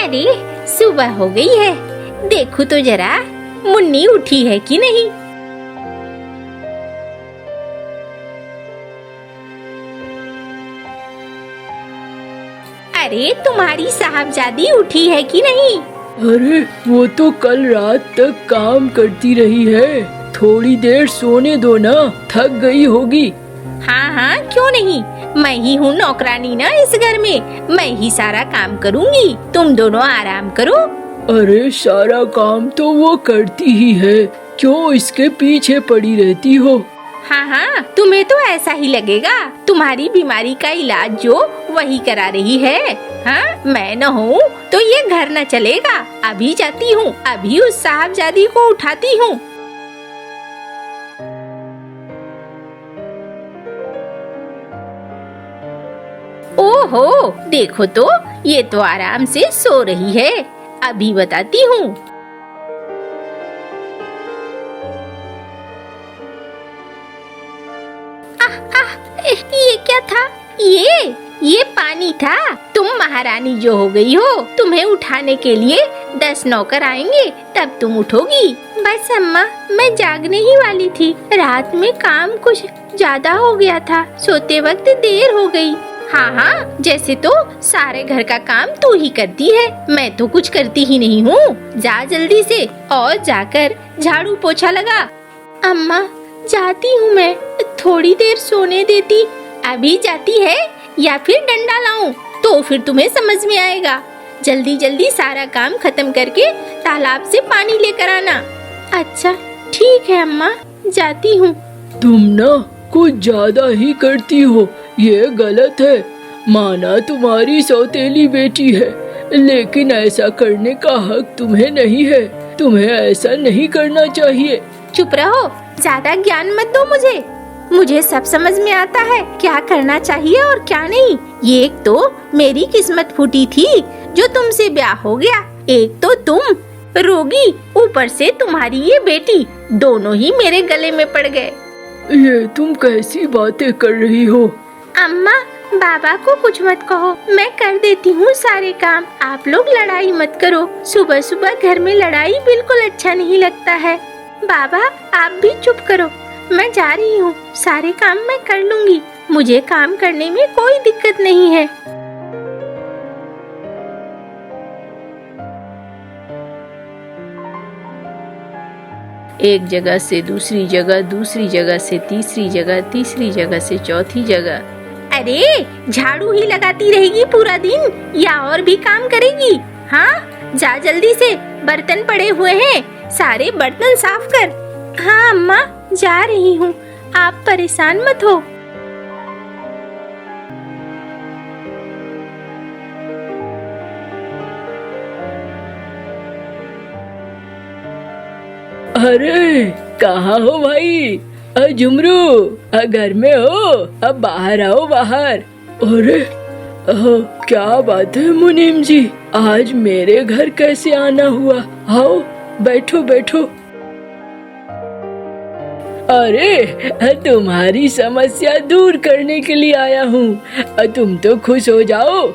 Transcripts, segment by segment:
अरे सुबह हो गई है, देखो तो जरा मुन्नी उठी है कि नहीं। अरे तुम्हारी साहबजादी उठी है कि नहीं। अरे वो तो कल रात तक काम करती रही है, थोड़ी देर सोने दो ना, थक गई होगी। हाँ हाँ क्यों नहीं, मैं ही हूँ नौकरानी ना इस घर में, मैं ही सारा काम करूँगी, तुम दोनों आराम करो। अरे सारा काम तो वो करती ही है, क्यों इसके पीछे पड़ी रहती हो। हाँ हाँ तुम्हें तो ऐसा ही लगेगा, तुम्हारी बीमारी का इलाज जो वही करा रही है। हाँ मैं न हूँ तो ये घर न चलेगा। अभी जाती हूँ, अभी उस साहबजादी को उठाती हूँ। ओहो देखो तो, ये तो आराम से सो रही है, अभी बताती हूँ। ये क्या था? ये पानी था। तुम महारानी जो हो गई हो, तुम्हें उठाने के लिए 10 नौकर आएंगे तब तुम उठोगी। बस अम्मा मैं जागने ही वाली थी, रात में काम कुछ ज्यादा हो गया था, सोते वक्त देर हो गई। हाँ हाँ जैसे तो सारे घर का काम तू ही करती है, मैं तो कुछ करती ही नहीं हूँ। जा जल्दी से और जाकर झाड़ू पोछा लगा। अम्मा जाती हूँ मैं, थोड़ी देर सोने देती। अभी जाती है या फिर डंडा लाऊं तो फिर तुम्हें समझ में आएगा। जल्दी जल्दी सारा काम खत्म करके तालाब से पानी लेकर आना। अच्छा ठीक है अम्मा, जाती हूँ। तुम ना कुछ ज्यादा ही करती हो, ये गलत है। माना तुम्हारी सौतेली बेटी है, लेकिन ऐसा करने का हक तुम्हें नहीं है, तुम्हें ऐसा नहीं करना चाहिए। चुप रहो, ज्यादा ज्ञान मत दो मुझे सब समझ में आता है क्या करना चाहिए और क्या नहीं। ये एक तो मेरी किस्मत फूटी थी जो तुमसे ब्याह हो गया, एक तो तुम रोगी, ऊपर से तुम्हारी ये बेटी, दोनों ही मेरे गले में पड़ गए। ये तुम कैसी बातें कर रही हो? अम्मा बाबा को कुछ मत कहो, मैं कर देती हूँ सारे काम, आप लोग लड़ाई मत करो। सुबह सुबह घर में लड़ाई बिल्कुल अच्छा नहीं लगता है। बाबा आप भी चुप करो, मैं जा रही हूँ, सारे काम मैं कर लूँगी, मुझे काम करने में कोई दिक्कत नहीं है। एक जगह से दूसरी जगह, दूसरी जगह से तीसरी जगह, तीसरी जगह से चौथी जगह। अरे झाड़ू ही लगाती रहेगी पूरा दिन या और भी काम करेगी? हाँ जा जल्दी से, बर्तन पड़े हुए हैं, सारे बर्तन साफ कर। हाँ अम्मा जा रही हूँ, आप परेशान मत हो। अरे कहाँ हो भाई? झुमरू घर में हो? अब बाहर आओ बाहर। अरे क्या बात है मुनीम जी, आज मेरे घर कैसे आना हुआ? आओ बैठो बैठो। अरे तुम्हारी समस्या दूर करने के लिए आया हूँ, तुम तो खुश हो जाओ।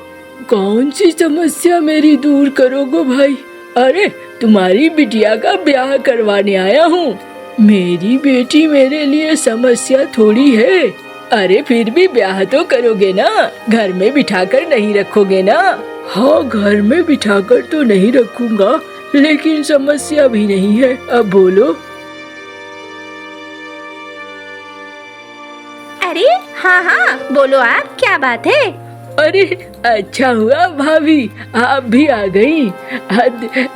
कौन सी समस्या मेरी दूर करोगे भाई? अरे तुम्हारी बिटिया का ब्याह करवाने आया हूँ। मेरी बेटी मेरे लिए समस्या थोड़ी है। अरे फिर भी ब्याह तो करोगे ना, घर में बिठाकर नहीं रखोगे ना? हाँ घर में बिठाकर तो नहीं रखूंगा, लेकिन समस्या भी नहीं है, अब बोलो। अरे हाँ हाँ बोलो आप, क्या बात है? अरे अच्छा हुआ भाभी आप भी आ गई।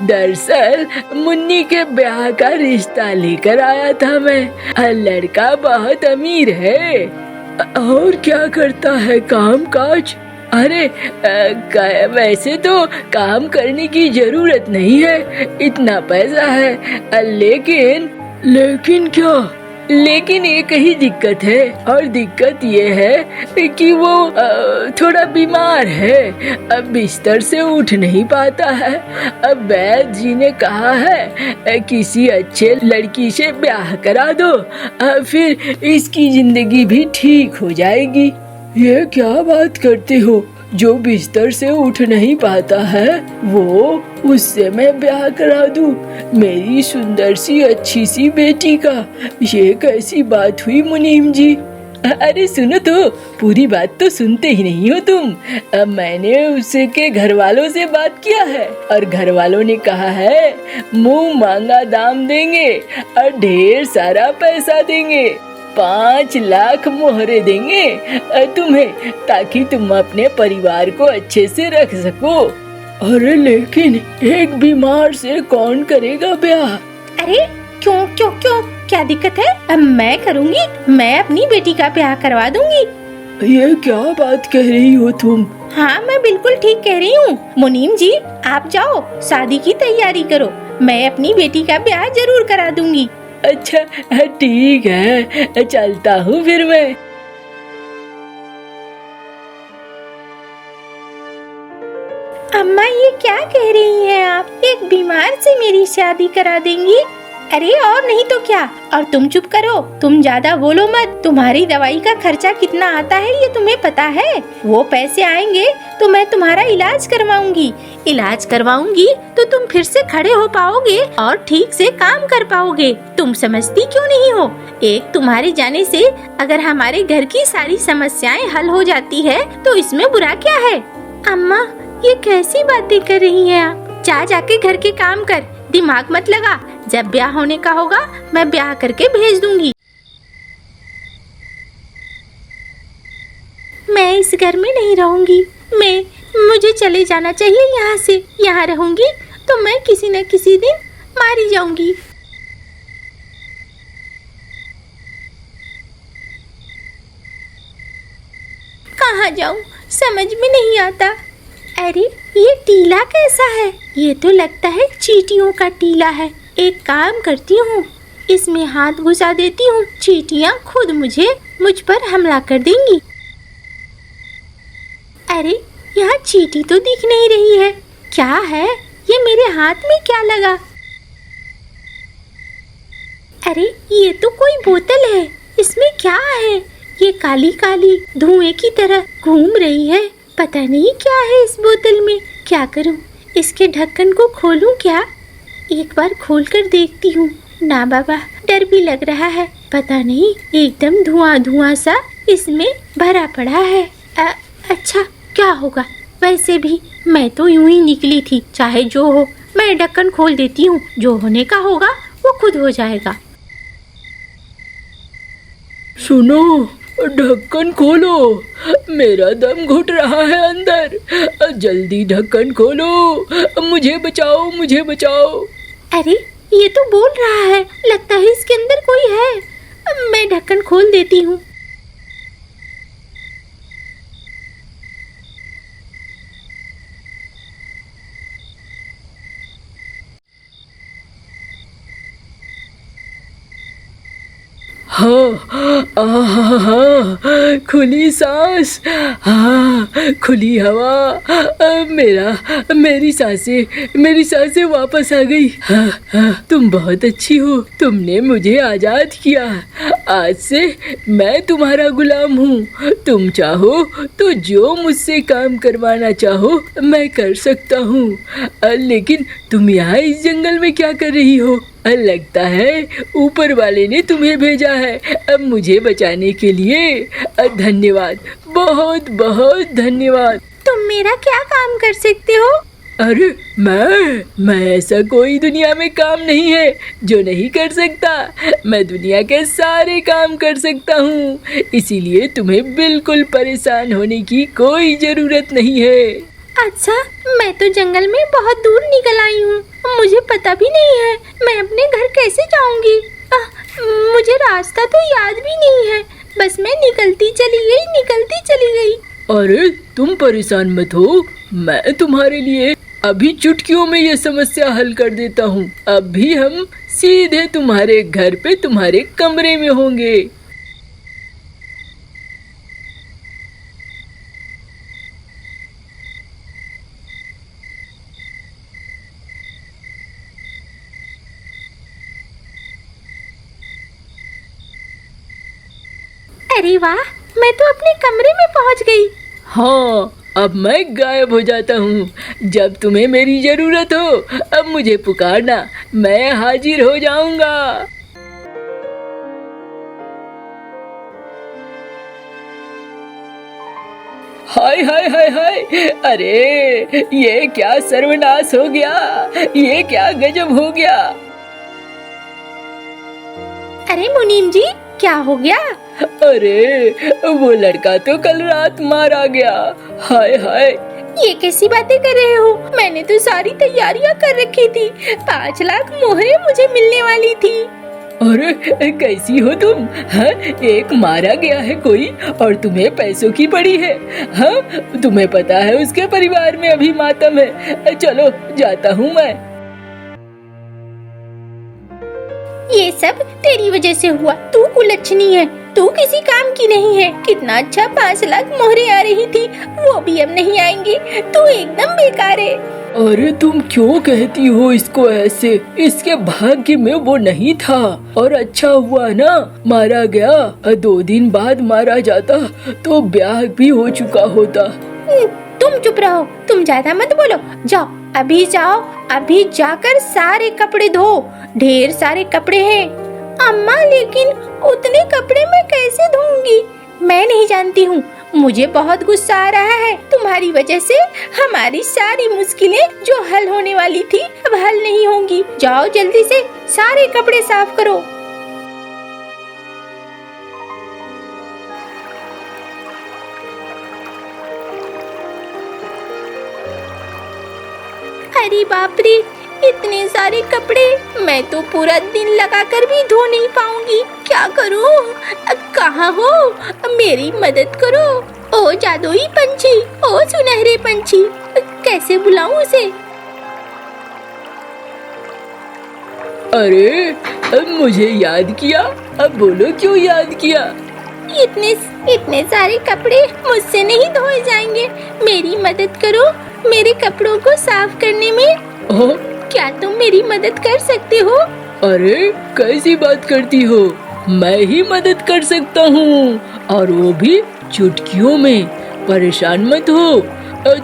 दरअसल मुन्नी के ब्याह का रिश्ता लेकर आया था मैं। लड़का बहुत अमीर है और क्या करता है काम काज। अरे वैसे तो काम करने की जरूरत नहीं है, इतना पैसा है, लेकिन क्या? लेकिन एक ही दिक्कत है, और दिक्कत ये है कि वो थोड़ा बीमार है, अब बिस्तर से उठ नहीं पाता है। अब वैद्य जी ने कहा है किसी अच्छे लड़की से ब्याह करा दो, फिर इसकी जिंदगी भी ठीक हो जाएगी। ये क्या बात करते हो? जो बिस्तर से उठ नहीं पाता है वो, उससे मैं ब्याह करा दूं मेरी सुंदर सी अच्छी सी बेटी का। ये कैसी बात हुई मुनीम जी? अरे सुनो तो, पूरी बात तो सुनते ही नहीं हो तुम। मैंने उसके घर वालों से बात किया है और घर वालों ने कहा है मुंह मांगा दाम देंगे और ढेर सारा पैसा देंगे। 5 लाख मोहरे देंगे तुम्हें, ताकि तुम अपने परिवार को अच्छे से रख सको। अरे लेकिन एक बीमार से कौन करेगा ब्याह? अरे क्यों क्यों क्यों, क्या दिक्कत है? अब मैं करूँगी, मैं अपनी बेटी का ब्याह करवा दूंगी। ये क्या बात कह रही हो तुम? हाँ, मैं बिल्कुल ठीक कह रही हूँ। मुनीम जी, आप जाओ शादी की तैयारी करो, मैं अपनी बेटी का ब्याह जरूर करा दूंगी। अच्छा ठीक है, चलता हूँ फिर मैं। अम्मा, ये क्या कह रही हैं आप? एक बीमार से मेरी शादी करा देंगी? अरे और नहीं तो क्या। और तुम चुप करो, तुम ज्यादा बोलो मत। तुम्हारी दवाई का खर्चा कितना आता है ये तुम्हें पता है? वो पैसे आएंगे तो मैं तुम्हारा इलाज करवाऊंगी। इलाज करवाऊंगी तो तुम फिर से खड़े हो पाओगे और ठीक से काम कर पाओगे। तुम समझती क्यों नहीं हो? एक तुम्हारे जाने से अगर हमारे घर की सारी समस्याएं हल हो जाती है तो इसमें बुरा क्या है? अम्मा, ये कैसी बातें कर रही हैं आप? जाके घर के काम कर, दिमाग मत लगा। जब ब्याह होने का होगा मैं ब्याह करके भेज दूंगी। मैं इस घर में नहीं रहूंगी। मुझे चले जाना चाहिए यहाँ से। यहाँ रहूंगी तो मैं किसी न किसी दिन मारी जाऊंगी। कहाँ जाऊं समझ में नहीं आता। अरे ये टीला कैसा है? ये तो लगता है चींटियों का टीला है। एक काम करती हूँ, इसमें हाथ घुसा देती हूँ, चींटियाँ खुद मुझ पर हमला कर देंगी। अरे यहाँ चींटी तो दिख नहीं रही है। क्या है ये? मेरे हाथ में क्या लगा? अरे ये तो कोई बोतल है, इसमें क्या है? ये काली काली धुएं की तरह घूम रही है। पता नहीं क्या है इस बोतल में। क्या करूं? इसके ढक्कन को खोलूं क्या? एक बार खोलकर देखती हूँ। ना बाबा, डर भी लग रहा है। पता नहीं, एकदम धुआं सा इसमें भरा पड़ा है। अच्छा, क्या होगा? वैसे भी मैं तो यूं ही निकली थी। चाहे जो हो, मैं ढक्कन खोल देती हूँ। जो होने का होगा वो खुद हो जाएगा। सुनो, ढक्कन खोलो, मेरा दम घुट रहा है अंदर। जल्दी ढक्कन खोलो, मुझे बचाओ, मुझे बचाओ। अरे ये तो बोल रहा है, लगता है इसके अंदर कोई है। मैं ढक्कन खोल देती हूँ। हाँ, खुली सांस, हाँ खुली हवा। मेरी सांसें वापस आ गई। तुम बहुत अच्छी हो, तुमने मुझे आजाद किया। आज से मैं तुम्हारा गुलाम हूँ। तुम चाहो तो जो मुझसे काम करवाना चाहो मैं कर सकता हूँ। लेकिन तुम यहाँ इस जंगल में क्या कर रही हो? लगता है ऊपर वाले ने तुम्हें भेजा है अब मुझे बचाने के लिए। धन्यवाद, बहुत बहुत धन्यवाद। तुम मेरा क्या काम कर सकते हो? अरे मैं ऐसा कोई दुनिया में काम नहीं है जो नहीं कर सकता। मैं दुनिया के सारे काम कर सकता हूँ, इसीलिए तुम्हें बिल्कुल परेशान होने की कोई जरूरत नहीं है। अच्छा, मैं तो जंगल में बहुत दूर निकल आई हूँ, मुझे पता भी नहीं है मैं अपने घर कैसे जाऊँगी। मुझे रास्ता तो याद भी नहीं है, बस मैं निकलती चली गई। अरे तुम परेशान मत हो, मैं तुम्हारे लिए अभी चुटकियों में ये समस्या हल कर देता हूँ। अभी हम सीधे तुम्हारे घर पे तुम्हारे कमरे में होंगे। अरे वाह, मैं तो अपने कमरे में पहुंच गई। हाँ, अब मैं गायब हो जाता हूँ। जब तुम्हें मेरी जरूरत हो अब मुझे पुकारना, मैं हाजिर हो जाऊंगा। हाय हाय हाय हाय, अरे ये क्या सर्वनाश हो गया, ये क्या गजब हो गया। अरे मुनीम जी, क्या हो गया? अरे वो लड़का तो कल रात मारा गया। हाय हाय, ये कैसी बातें कर रहे हो? मैंने तो सारी तैयारियां कर रखी थी। 5 लाख मोहरें मुझे मिलने वाली थी। अरे कैसी हो तुम? हाँ, एक मारा गया है कोई और तुम्हें पैसों की पड़ी है। हाँ, तुम्हें पता है उसके परिवार में अभी मातम है। चलो जाता हूँ मैं। ये सब तेरी वजह से हुआ। तू कुलच्छनी है, तू किसी काम की नहीं है। कितना अच्छा 5 लाख मोहरें आ रही थी, वो भी अब नहीं आएंगी। तू एकदम बेकार है। अरे तुम क्यों कहती हो इसको ऐसे? इसके भाग्य में वो नहीं था और अच्छा हुआ ना मारा गया। 2 दिन बाद मारा जाता तो ब्याह भी हो चुका होता। तुम चुप रहो, तुम ज्यादा मत बोलो। जाओ, अभी जाओ, अभी जाकर सारे कपड़े धो। ढेर सारे कपड़े हैं। अम्मा, लेकिन उतने कपड़े मैं कैसे धोऊंगी? मैं नहीं जानती हूँ। मुझे बहुत गुस्सा आ रहा है। तुम्हारी वजह से हमारी सारी मुश्किलें जो हल होने वाली थी अब हल नहीं होंगी। जाओ जल्दी से सारे कपड़े साफ करो। अरे बाप रे, इतने सारे कपड़े मैं तो पूरा दिन लगाकर भी धो नहीं पाऊंगी। क्या करूं? कहाँ हो? मेरी मदद करो। ओ जादुई पंछी, ओ सुनहरे पंछी, कैसे बुलाऊं उसे? अरे अब मुझे याद किया। अब बोलो क्यों याद किया? इतने सारे कपड़े मुझसे नहीं धोए जाएंगे। मेरी मदद करो मेरे कपड़ों को साफ करने में। क्या तुम मेरी मदद कर सकते हो? अरे कैसी बात करती हो? मैं ही मदद कर सकता हूँ और वो भी चुटकियों में। परेशान मत हो।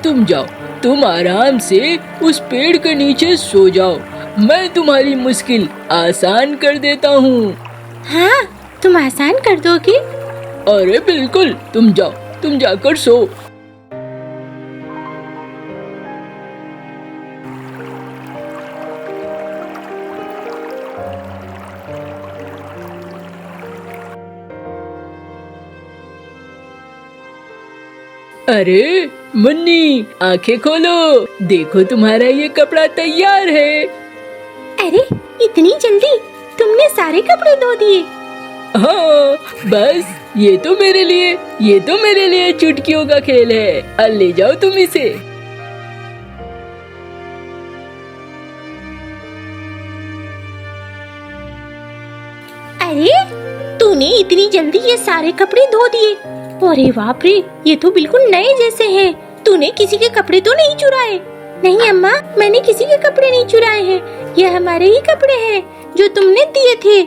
तुम जाओ, तुम आराम से उस पेड़ के नीचे सो जाओ। मैं तुम्हारी मुश्किल आसान कर देता हूँ। हाँ, तुम आसान कर दोगे? अरे बिल्कुल, तुम जाओ, तुम जाकर सो। अरे मुन्नी, आंखें खोलो, देखो तुम्हारा ये कपड़ा तैयार है। अरे इतनी जल्दी तुमने सारे कपड़े धो दिए? हाँ, बस ये तो मेरे लिए चुटकियों का खेल है। ले जाओ तुम इसे। अरे तूने इतनी जल्दी ये सारे कपड़े धो दिए? अरे बाप रे, ये तो बिल्कुल नए जैसे हैं। तूने किसी के कपड़े तो नहीं चुराए? नहीं अम्मा, मैंने किसी के कपड़े नहीं चुराए हैं। ये हमारे ही कपड़े हैं जो तुमने दिए थे।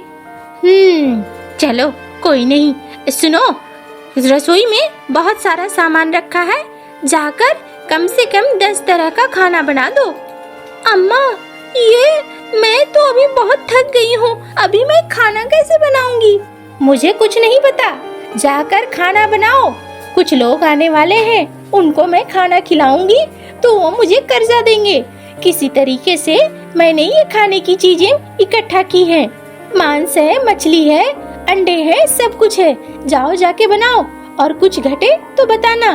चलो कोई नहीं। सुनो, रसोई में बहुत सारा सामान रखा है, जाकर कम से कम 10 तरह का खाना बना दो। अम्मा, मैं तो अभी बहुत थक गई हूँ। अभी मैं खाना कैसे बनाऊंगी? मुझे कुछ नहीं पता। जाकर खाना बनाओ। कुछ लोग आने वाले हैं, उनको मैं खाना खिलाऊंगी तो वो मुझे कर्जा देंगे। किसी तरीके से मैंने ये खाने की चीजें इकट्ठा की हैं। मांस है, मछली है, अंडे हैं, सब कुछ है। जाओ जाके बनाओ और कुछ घटे तो बताना।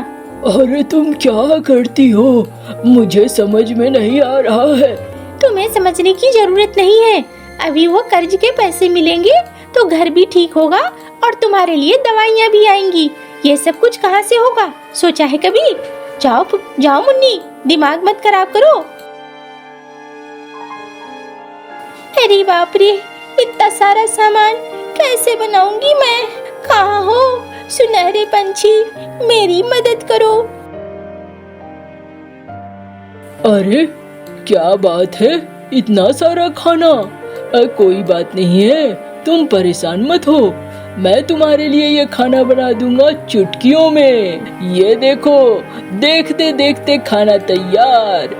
अरे तुम क्या करती हो? मुझे समझ में नहीं आ रहा है। तुम्हें समझने की जरूरत नहीं है। अभी वो कर्ज के पैसे मिलेंगे तो घर भी ठीक होगा और तुम्हारे लिए दवाइयाँ भी आएंगी। ये सब कुछ कहाँ से होगा, सोचा है कभी? जाओ जाओ मुन्नी, दिमाग मत खराब करो। अरे बाप रे, इतना सारा सामान कैसे बनाऊंगी मैं? कहाँ हो सुनहरे पंछी, मेरी मदद करो। अरे क्या बात है, इतना सारा खाना? कोई बात नहीं है, तुम परेशान मत हो। मैं तुम्हारे लिए ये खाना बना दूंगा चुटकियों में। ये देखो, देखते देखते खाना तैयार।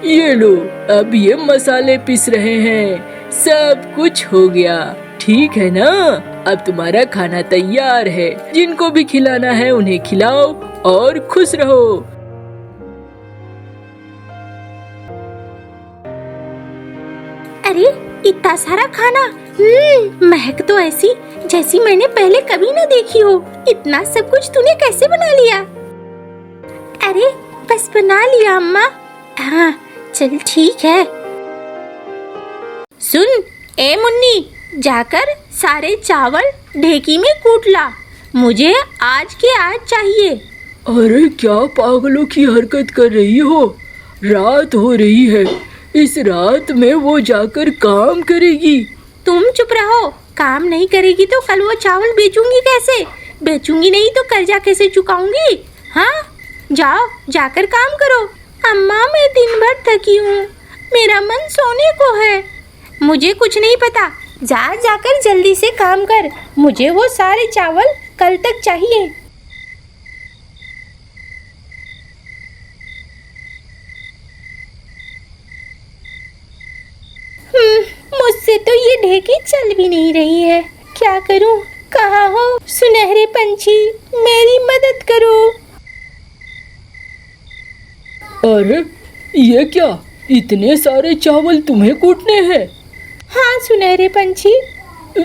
ये लो, अब ये मसाले पिस रहे हैं। सब कुछ हो गया, ठीक है ना? अब तुम्हारा खाना तैयार है। जिनको भी खिलाना है उन्हें खिलाओ और खुश रहो। अरे इतना सारा खाना, महक तो ऐसी जैसी मैंने पहले कभी न देखी हो। इतना सब कुछ तूने कैसे बना लिया? अरे बस बना लिया अम्मा। हाँ चल ठीक है। सुन ए मुन्नी, जाकर सारे चावल ढेकी में कूट ला। मुझे आज के आज चाहिए। अरे क्या पागलों की हरकत कर रही हो? रात हो रही है, इस रात में वो जाकर काम करेगी। तुम चुप रहो। काम नहीं करेगी तो कल वो चावल बेचूंगी कैसे? बेचूंगी नहीं तो कर्जा कैसे चुकाऊंगी? हाँ जाओ, जाकर काम करो। अम्मा मैं दिन भर थकी हूँ, मेरा मन सोने को है। मुझे कुछ नहीं पता, जाकर जल्दी से काम कर। मुझे वो सारे चावल कल तक चाहिए। मुझसे तो ये ढेकी चल भी नहीं रही है। क्या करूँ? कहाँ हो सुनहरे पंछी, मेरी मदद करो। अरे ये क्या, इतने सारे चावल तुम्हें कूटने हैं? हाँ सुनहरे पंछी।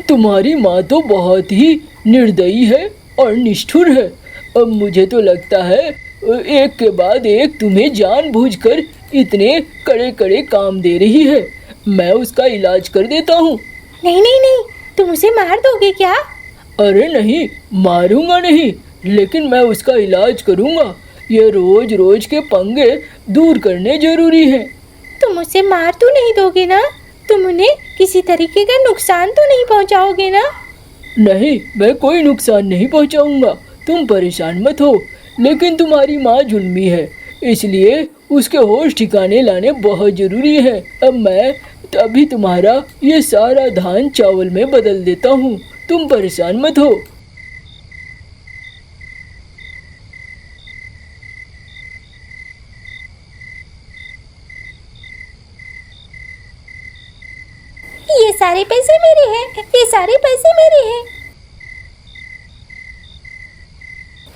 तुम्हारी माँ तो बहुत ही निर्दयी है और निष्ठुर है। अब मुझे तो लगता है एक के बाद एक तुम्हें जानबूझकर इतने कड़े कड़े काम दे रही है। मैं उसका इलाज कर देता हूँ। नहीं नहीं नहीं, तुम उसे मार दोगे क्या? अरे नहीं, मारूंगा नहीं, लेकिन मैं उसका इलाज करूँगा। ये रोज रोज के पंगे दूर करने जरूरी हैं। तुम उसे मार तो नहीं दोगे ना? तुम उन्हें किसी तरीके का नुकसान तो नहीं पहुंचाओगे ना? नहीं, मैं कोई नुकसान नहीं पहुंचाऊंगा। तुम परेशान मत हो। लेकिन तुम्हारी माँ जुल्मी है, इसलिए उसके होश ठिकाने लाने बहुत जरूरी है। अब मैं अभी तुम्हारा ये सारा धान चावल में बदल देता हूँ। तुम परेशान मत हो। ये सारे पैसे मेरे हैं, ये सारे पैसे मेरे हैं।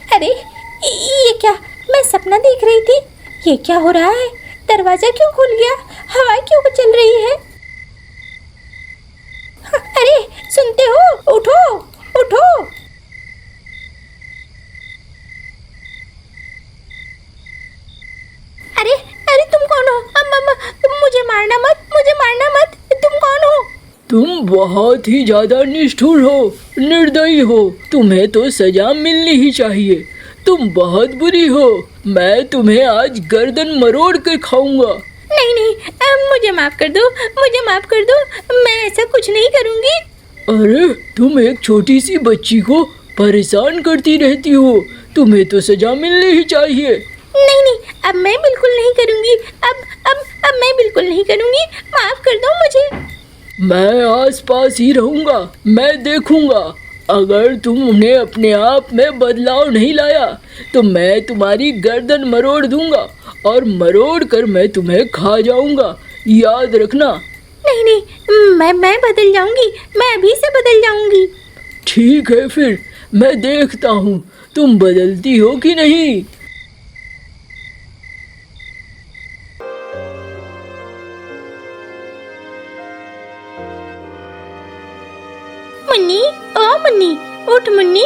अरे ये क्या, मैं सपना देख रही थी? ये क्या हो रहा है? दरवाजा क्यों खुल गया? हवा क्यों चल रही है? अरे सुनते हो? उठो उठो। अरे अरे तुम कौन हो? अम्मा, मुझे मारना मत, मुझे मारना मत। तुम कौन हो? तुम बहुत ही ज्यादा निष्ठुर हो, निर्दयी हो। तुम्हें तो सजा मिलनी ही चाहिए। तुम बहुत बुरी हो। मैं तुम्हें आज गर्दन मरोड़ कर खाऊंगा। नहीं नहीं, मुझे माफ कर दो, मुझे माफ कर दो। मैं ऐसा कुछ नहीं करूंगी। अरे तुम एक छोटी सी बच्ची को परेशान करती रहती हो। तुम्हें तो सजा मिलनी ही चाहिए। नहीं नहीं, अब मैं बिल्कुल नहीं करूंगी। अब मैं बिल्कुल नहीं करूंगी। माफ कर दो मुझे। मैं आसपास ही रहूंगा। मैं देखूंगा। अगर तुम उन्हें अपने आप में बदलाव नहीं लाया तो मैं तुम्हारी गर्दन मरोड़ दूंगा और मरोड़ कर मैं तुम्हें खा जाऊंगा। याद रखना। नहीं नहीं, मैं बदल जाऊंगी। मैं अभी से बदल जाऊंगी। ठीक है, फिर मैं देखता हूँ तुम बदलती हो कि नहीं। मुन्नी, ओ मुन्नी, उठ मुन्नी।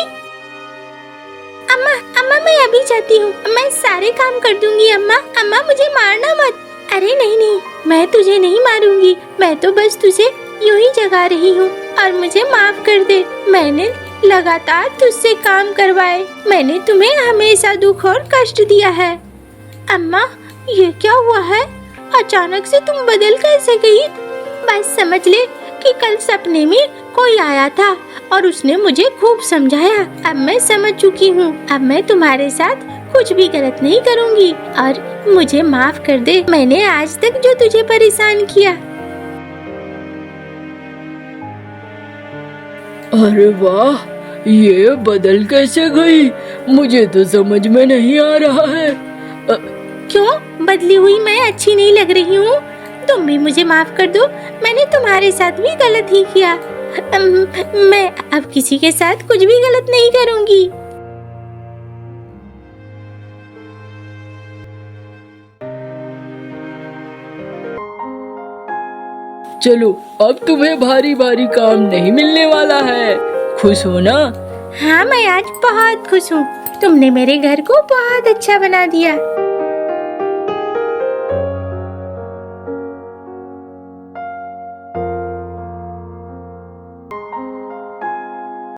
अम्मा मैं अभी जाती हूँ। मैं सारे काम कर दूंगी। अम्मा मुझे मारना मत। अरे नहीं नहीं, मैं तुझे नहीं मारूंगी। मैं तो बस तुझे यूं ही जगा रही हूँ और मुझे माफ कर दे। मैंने लगातार तुझसे काम करवाए। मैंने तुम्हें हमेशा दुख और कष्ट दिया है। अम्मा ये क्या हुआ है? अचानक से तुम बदल कैसे गई? बस समझ ले कि कल सपने में कोई आया था और उसने मुझे खूब समझाया। अब मैं समझ चुकी हूँ। अब मैं तुम्हारे साथ कुछ भी गलत नहीं करूँगी और मुझे माफ कर दे, मैंने आज तक जो तुझे परेशान किया। अरे वाह, ये बदल कैसे गई? मुझे तो समझ में नहीं आ रहा है। क्यों बदली हुई मैं अच्छी नहीं लग रही हूँ? तुम भी मुझे माफ कर दो, मैंने तुम्हारे साथ भी गलत ही किया। मैं अब किसी के साथ कुछ भी गलत नहीं करूँगी। चलो, अब तुम्हें भारी भारी काम नहीं मिलने वाला है। खुश हो ना? हाँ, मैं आज बहुत खुश हूँ। तुमने मेरे घर को बहुत अच्छा बना दिया।